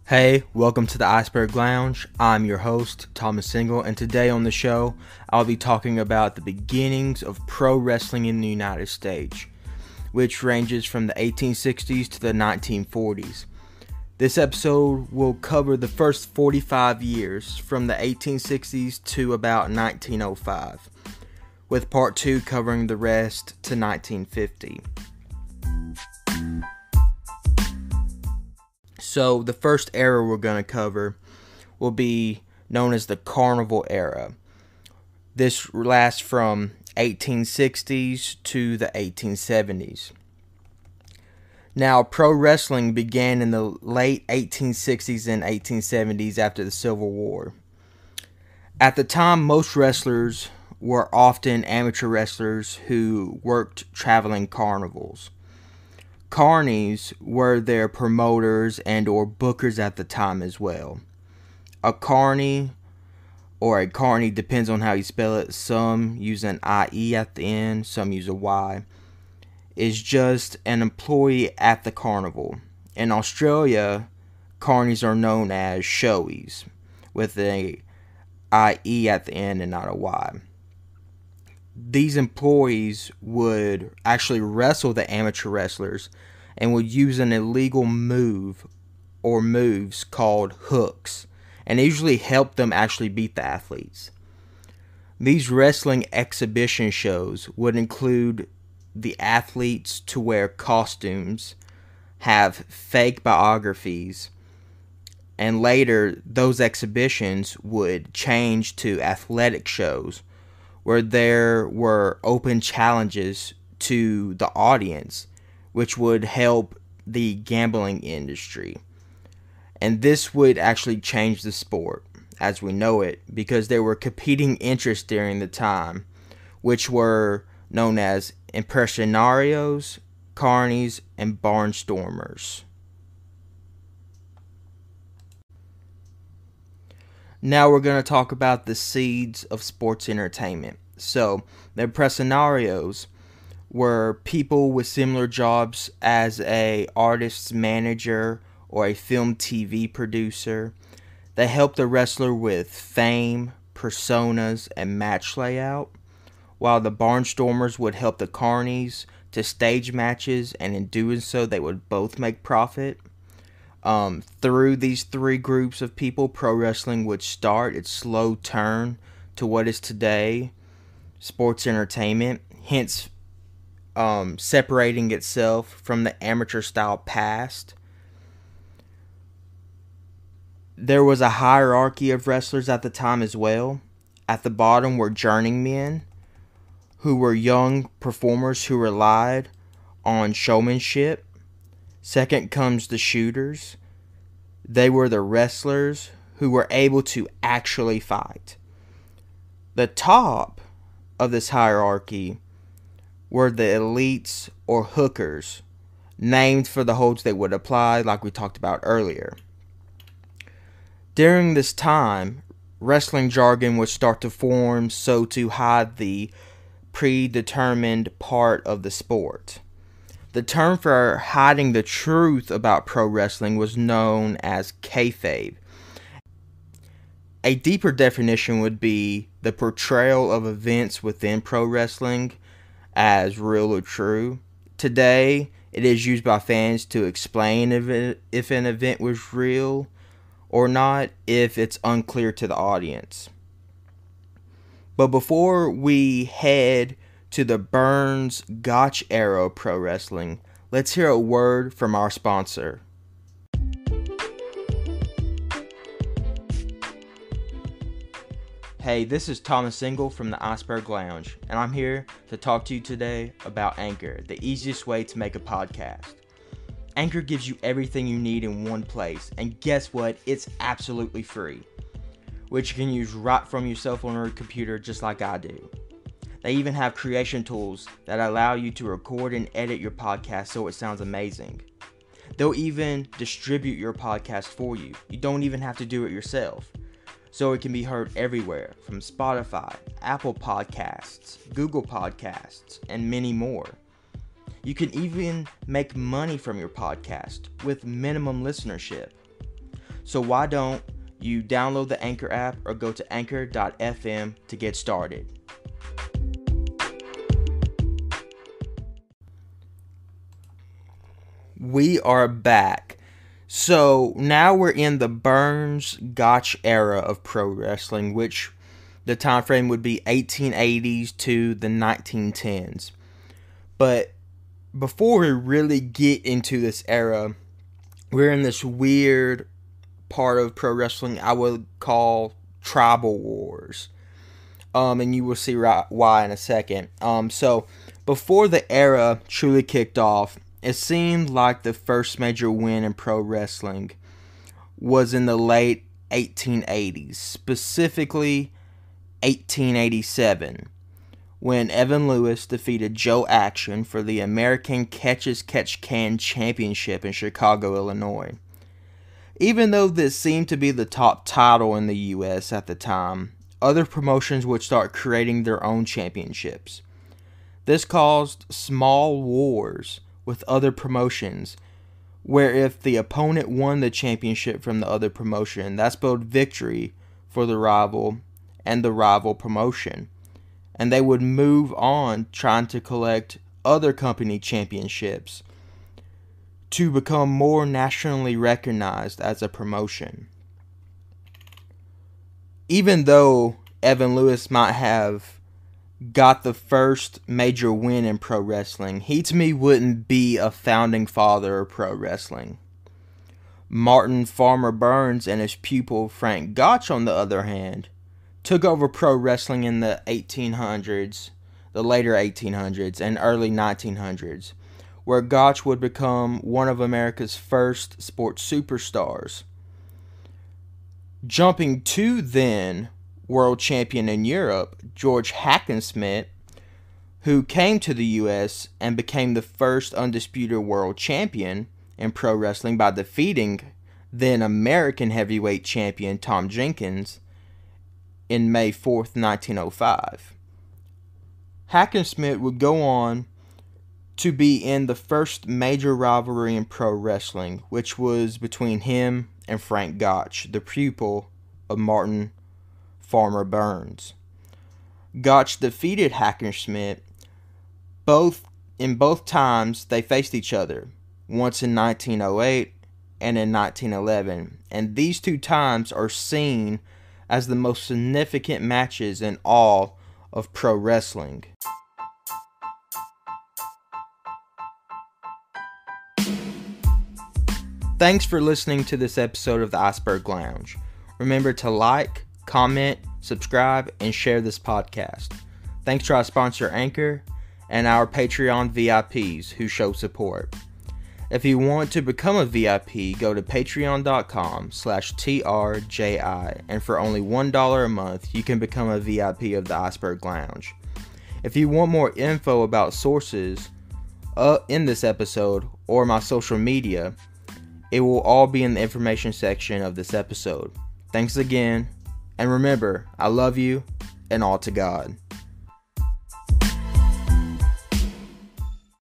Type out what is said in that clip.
Hey, welcome to the Iceberg Lounge. I'm your host, ThomasRJIngle, and today on the show, I'll be talking about the beginnings of pro wrestling in the United States, which ranges from the 1860s to the 1940s. This episode will cover the first 45 years, from the 1860s to about 1905, with part 2 covering the rest to 1950. So the first era we're going to cover will be known as the Carnival Era. This lasts from 1860s to the 1870s. Now, pro wrestling began in the late 1860s and 1870s after the Civil War. At the time, most wrestlers were often amateur wrestlers who worked traveling carnivals. Carnies were their promoters and or bookers at the time as well. A carny, or a carny, depends on how you spell it. Some use an IE at the end, some use a Y, is just an employee at the carnival. In Australia, carnies are known as showies, with a IE at the end and not a Y. These employees would actually wrestle the amateur wrestlers and would use an illegal move or moves called hooks, and usually help them actually beat the athletes. These wrestling exhibition shows would include the athletes to wear costumes, have fake biographies, and later those exhibitions would change to athletic shows where there were open challenges to the audience, which would help the gambling industry. And this would actually change the sport as we know it, because there were competing interests during the time, which were known as impresarios, carnies, and barnstormers. Now we're going to talk about the seeds of sports entertainment. So, the impresarios were people with similar jobs as a artist's manager or a film TV producer. They helped the wrestler with fame, personas, and match layout, while the barnstormers would help the carnies to stage matches, and in doing so they would both make profit. Through these three groups of people, pro wrestling would start its slow turn to what is today sports entertainment, hence separating itself from the amateur style past. There was a hierarchy of wrestlers at the time as well. At the bottom were journeymen, who were young performers who relied on showmanship. Second comes the shooters. They were the wrestlers who were able to actually fight. The top of this hierarchy were the elites or hookers, named for the holds they would apply, like we talked about earlier. During this time, wrestling jargon would start to form so to hide the predetermined part of the sport. The term for hiding the truth about pro wrestling was known as kayfabe. A deeper definition would be the portrayal of events within pro wrestling as real or true. Today, it is used by fans to explain if an event was real or not, if it's unclear to the audience. But before we head to the Burns Gotch era of pro wrestling, let's hear a word from our sponsor. Hey, this is ThomasRJIngle from the Iceberg Lounge, and I'm here to talk to you today about Anchor, the easiest way to make a podcast. Anchor gives you everything you need in one place, and guess what? It's absolutely free, which you can use right from your cell phone or computer just like I do. They even have creation tools that allow you to record and edit your podcast so it sounds amazing. They'll even distribute your podcast for you. You don't even have to do it yourself. So it can be heard everywhere, from Spotify, Apple Podcasts, Google Podcasts, and many more. You can even make money from your podcast with minimum listenership. So why don't you download the Anchor app or go to anchor.fm to get started. We are back. So now we're in the Burns-Gotch era of pro wrestling, which the time frame would be 1880s to the 1910s. But before we really get into this era, we're in this weird part of pro wrestling I would call tribal wars. And you will see why in a second. So before the era truly kicked off, it seemed like the first major win in pro wrestling was in the late 1880s, specifically 1887, when Evan Lewis defeated Joe Action for the American Catch-as-Catch-Can Championship in Chicago, Illinois. Even though this seemed to be the top title in the U.S. at the time, other promotions would start creating their own championships. This caused small wars with other promotions, where if the opponent won the championship from the other promotion, that spelled victory for the rival and the rival promotion. And they would move on trying to collect other company championships to become more nationally recognized as a promotion. Even though Evan Lewis might have got the first major win in pro wrestling, he to me wouldn't be a founding father of pro wrestling. Martin Farmer Burns and his pupil Frank Gotch, on the other hand, took over pro wrestling in the 1800s, the later 1800s, and early 1900s, where Gotch would become one of America's first sports superstars. Jumping to then world champion in Europe, George Hackenschmidt, who came to the U.S. and became the first undisputed world champion in pro wrestling by defeating then American heavyweight champion Tom Jenkins in May 4th, 1905. Hackenschmidt would go on to be in the first major rivalry in pro wrestling, which was between him and Frank Gotch, the pupil of Martin Farmer Burns. Gotch defeated Hackenschmidt in both times they faced each other, once in 1908 and in 1911, and these two times are seen as the most significant matches in all of pro wrestling. Thanks for listening to this episode of the Iceberg Lounge. Remember to like, comment, subscribe, and share this podcast. Thanks to our sponsor Anchor and our Patreon VIPs who show support. If you want to become a VIP, go to patreon.com/TRJI, and for only $1 a month, you can become a VIP of the Iceberg Lounge. If you want more info about sources in this episode or my social media, it will all be in the information section of this episode. Thanks again, and remember, I love you, and all to God.